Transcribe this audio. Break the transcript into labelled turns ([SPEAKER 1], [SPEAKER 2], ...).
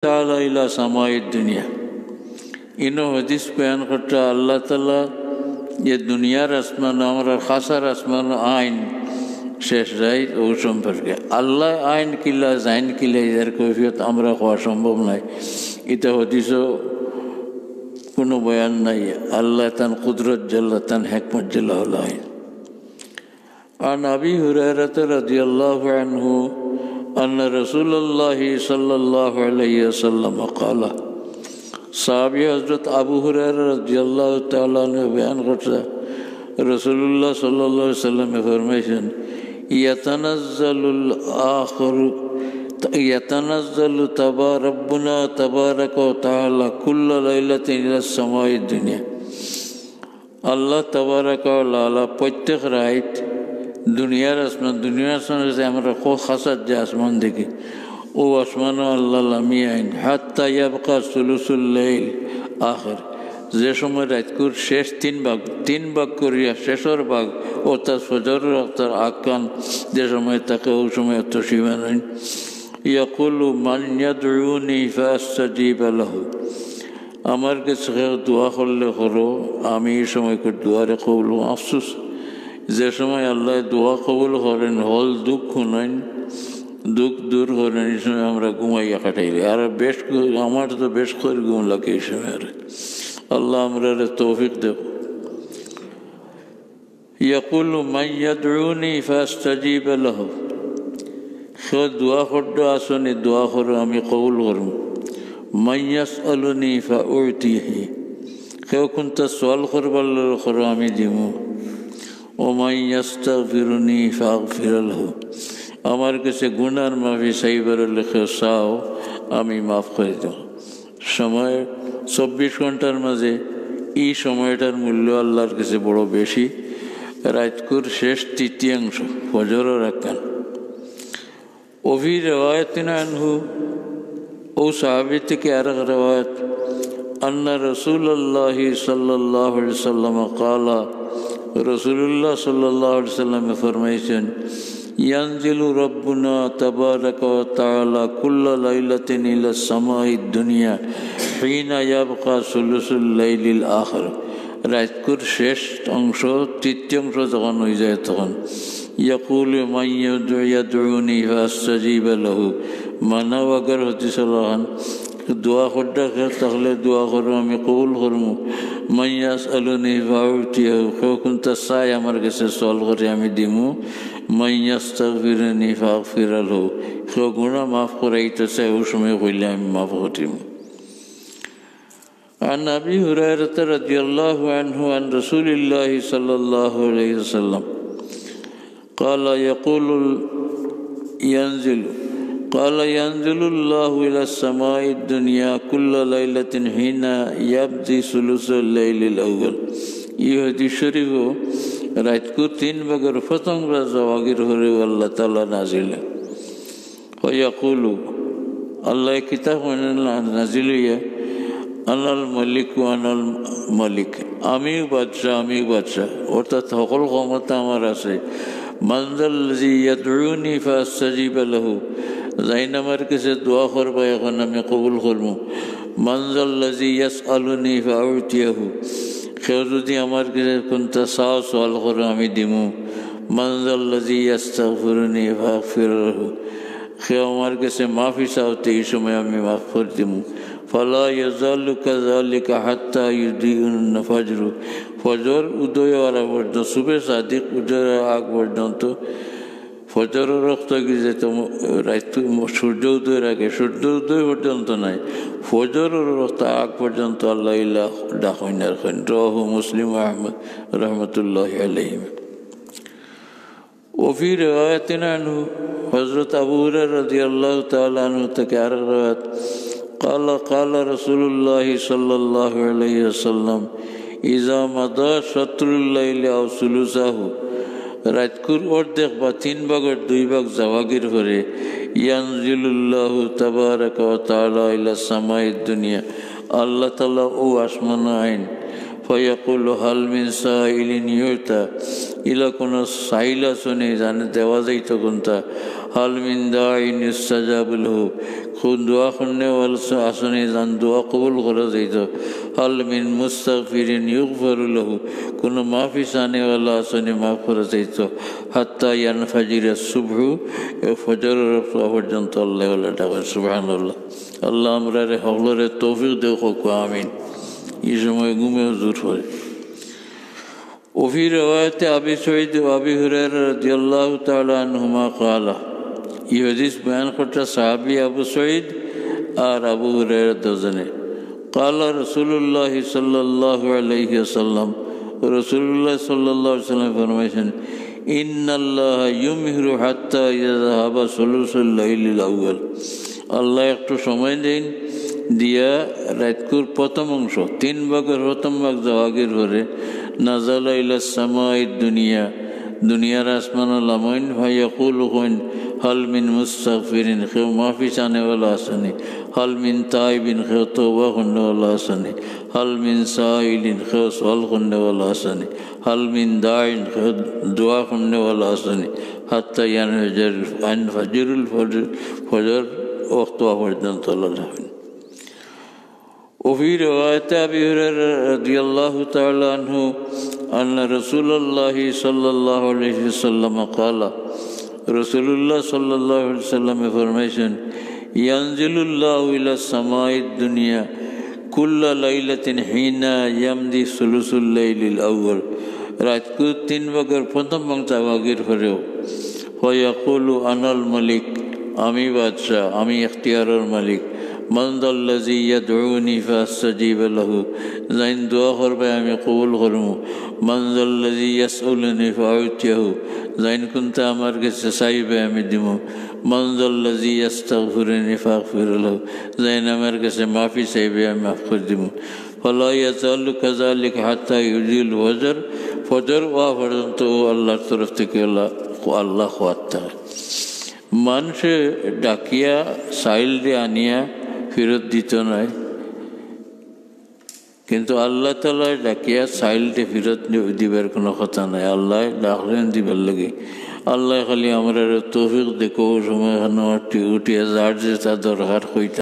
[SPEAKER 1] ताला इला समाई दुनिया इनो हदीस बयान करता अल्लाह ताला ये दुनियार आसमान हमारा खासार आसमान आइन शेष राय ओ सम्पर्के अल्लाह आइन किला जाइन किला इधर कैफियत আমরা হওয়া সম্ভব নয় এটা হদিসও কোনো বয়ান নাই আল্লাহ তান কুদরত জাল্লা তান হিকমত জাল্লা আলাইহি عن أبي هريرة رضي الله عنه أن رسول الله صلى الله عليه وسلم قال صحابي حضرت أبو هريرة رضي الله تعالى عنه بيان کرتا रसूलुल्लाह सल्लल्लाहु अलैहि वसल्लम फरमाइছেন यतनज़्ज़लु रब्बुना तबारक व तआला कुल्ल लाइलातिन इला समाई दुनिया अल्लाह तबारक व तआला प्रत्येक रात दुनियार आसमान से हमारा खो खासा जे आसमान देखी ओ आसमान अल्लाह लामी आइन हत्ता यबका सुलुसुल लाइल आखिर যে সময় রাতকুর শেষ তিন ভাগ করিয়া শেষের ভাগ অর্থাৎ ফজর অর্থাৎ আকান যে সময় তাকে ওই সময় অত সীমা নেই ইয়াকুলু মান ইয়াদউনি ফাস্তাজিব লাহু আমার কাছে দোয়া করলে করো আমি এই সময় দোয়ারে কবুল আফসোস যে সময় আল্লাহ দোয়া কবুল করেন হল দুঃখ নয় দুঃখ দূর করেন এই সময় আমরা ঘুমাইয়া কাটাইলে আর বেশ আমার তো বেশ করে ঘুম লাগে এই সময় আর अल्लाह हमरा तौफीक दे यकुल मन यदउनी फास्तजीब लहु खो दुआ करदो आसनी दुआ करो आमी कबूल करूँ मन यसअलुनी फाउतिही खो कुंत सवाल करबार करो आमी दिमु ओ मन यस्तगफिरुनी फागफिर लहु आमार काछे गुनार माफी चाइबार लेखे चाओ आमी माफ करे देव समय 24 घंटार माजे এই সময়টার মূল্য আল্লাহর কাছে বড় বেশি রাতকুর শেষ তৃতীয়াংশ ফজরের রাকাত ওফি রিওয়ায়াতিন আনহু ও সাহাবী থেকে আরেক রিওয়ায়াত আন্না রাসূলুল্লাহ সাল্লাল্লাহু আলাইহি ওয়াসাল্লাম قال রাসূলুল্লাহ সাল্লাল্লাহু আলাইহি ওয়াসাল্লাম ফরমাইছেন ইয়ানজিলু রাব্বুনা তাবারাকা ওয়া তাআলা কুল্লা লাইলাতিন ইলা সামাইদ দুনিয়া হিনা ইয়াবকা সুলুসুল লাইলিল আখির রাতকুর শেষ অংশ তৃতীয়াংশ যখন হয়ে যায় তখন ইয়াকুলু মান ইয়াদউনি ফাস্তাজিব লাহু মানা আগার হদিসলান দোয়া করতে তাহলে দোয়া করো আমি কবুল করবো মান ইয়াসআলুনি ফাউতিহু কুনতা সাই আমার কাছে সওয়াল করে আমি দিমু মান ইয়াস্তাগফিরুনি ফাগফির লাহু কো গুনাহ মাফ করাইতে চাই ওই সময় কইলে আমি মাফ করিম عن أبي هريرة رضي الله عنه عن رسول الله صلى الله عليه وسلم قال ينزل الله إلى السماء الدنيا كل ليلة حين يبدي ثلث الليل الأول يهدي شريف রাতকু তিন ভাগের প্রথম জাওয়াগির হরে আল্লাহ তাআলা নাজিল ওয়ায়াকুলু আল্লাহ কিতাব নাজিলিয়া আনাল মালিক আনাল মালিক আমি বাদশাহ অর্থাৎ সকল ক্ষমতা আমার আছে মানজাল্লাযী ইয়াদউনি ফাস্তাজিব লাহু যাইন আমার কাছে দোয়া করবা এখন আমি কবুল করবো মানজাল্লাযী ইয়াসআলুনি ফাউতিহু কেউ যদি আমার কাছে কোনটা সওয়াল করে আমি দিমু মানজাল্লাযী ইয়াস্তাগফিরুনি ফাগফির লাহু কেউ আমার কাছে মাফি চাওতে এই সময় আমি মাফ করে দিমু ফালা ইয়াজালু কাযালিকা হাত্তা ইউদিউন ফজর ফজর উদয় হওয়ার পর্যন্ত সুবে সাদিক উদয়ের আগ পর্যন্ত ফজরের রক্ত গিয়ে তো রাত সূর্য উদয়ের আগে সূর্য উদয় পর্যন্ত নাই ফজরের রক্ত আগ পর্যন্ত আল্লাহ ইল্লাহ ডাকেন রাখেন রাহু মুসলিম আহমদ রহমতুল্লাহি আলাইহি ওফি রিওয়ায়াতিন আনহু হযরত আবু হুরায়রা রাদিয়াল্লাহু তাআলা আনহু থেকে আরেক রিওয়ায়াত قال رسول الله صلى الله عليه وسلم إذا مضى شطر الليل أو ثلثه রাতকুর অর্ধেক বা তিন ভাগের দুই ভাগ জাওয়াগির করে ইয়ানজিলুল্লাহু তাবারাকা ওয়া তাআলা ইলা সামাইদ দুনিয়া আল্লাহ তাআলা ও আসমান আইন ফয়াকুলু হাল মিন সাইলিন ইউতা ইলা কোন সাইলা শুনে জানে দেওয়া যাইতো কোনটা হাল মিন দাইন ইস্তাজাবুলহু খুব দোয়া করনে আসনে যান দোয়া কবুল করা যাইত হাল মিন মুস্তাগফিরিন ইউগফারু লাহু কোনো মাফি চানেওয়ালা আসনে মাফ করা যাইত হাত্তা ইয়ানফাজিরা সুবহু ফজরের পর্যন্ত আল্লাহ ডাকেন সুবহানাল্লাহ। আল্লাহ আমরা রে হলরে তৌফিক দেও কোক আমিন। এই সময় ঘুমে হুজুর হয়। وفي رواية أبي سعيد وأبي هريرة رضي الله تعالى عنهما قال یہ حدیث بیان کرتا صحابی ابو سعید اور ابو ہریرہ دوزنے قال رسول اللہ صلی اللہ علیہ وسلم رسول اللہ صلی اللہ علیہ وسلم فرمائشن ان اللہ یمہر حتی یذہب ثلث اللیل الاول আল্লাহ একটু সময় দিন দিয়া রাতকুর প্রথম অংশ 3 ভাগের প্রথম ভাগ জাওয়াগের পরে নাজালা ইলা সামাই দুনিয়া দুনিয়ার আসমান লামাইন ফায়াকুল কোন হাল মিন মুস্তাগফিরিন কেউ মাফি চানেওয়ালা আসেনি হাল মিন তাইবিন কেউ তওবা করনেওয়ালা আসেনি হাল মিন সাইলিন কেউ সওয়াল করনেওয়ালা আসেনি হাল মিন দাইন কেউ দোয়া করনেওয়ালা আসেনি হাত্তা ইয়ানফাজিরুল ফজর ওয়াক্ত পর্যন্ত আল্লাহ। وفي رواية أبي هريرة رضي الله تعالى عنه أن رسول الله صلى الله عليه وسلم قال رسول الله صلى الله عليه وسلم فرمائشن ينزل الله إلى السماء الدنيا كل ليلة حين يمضي ثلث الليل الأول রাত কো 3 ভাগের প্রথম অংশ ভাগের পরেও فيقول أنا الملك আমি বাদশা আমি ইখতিয়ারের মালিক মান যাল্লাযী ইয়াদউনি ফাস্তাজিব লাহু যাইন দোয়া করবে আমি কবুল করব মান যাল্লাযী ইয়াসউলুনি ফাউতিহু যাইন কুনতা আমার কাছে চাইবে আমি দিব মান যাল্লাযী ইস্তাগফিরুনি ফাগফির লাহু যাইন আমার কাছে মাফি চাইবে আমি মাফ করে দিব ফালা ইয়াজালু কাযালিকা হাত্তা ইউজিল ফজর ফজর ওয়া পর্যন্ত আল্লাহর তরফ থেকে আল্লাহ ওয়াত্তা মানুষে ডাকিয়া সাইলরে আনিয়া ফেরত দিত নাই কিন্তু আল্লাহ তাআলা ডাকিয়া সাইলটে ফেরত দিবার কোনো কথা নাই আল্লাহ ডাকলেন দিবার লাগে আল্লাহ খালি আমরা তৌফিক দেখো সময় উঠিয়া যার যে তার দরকার হইতা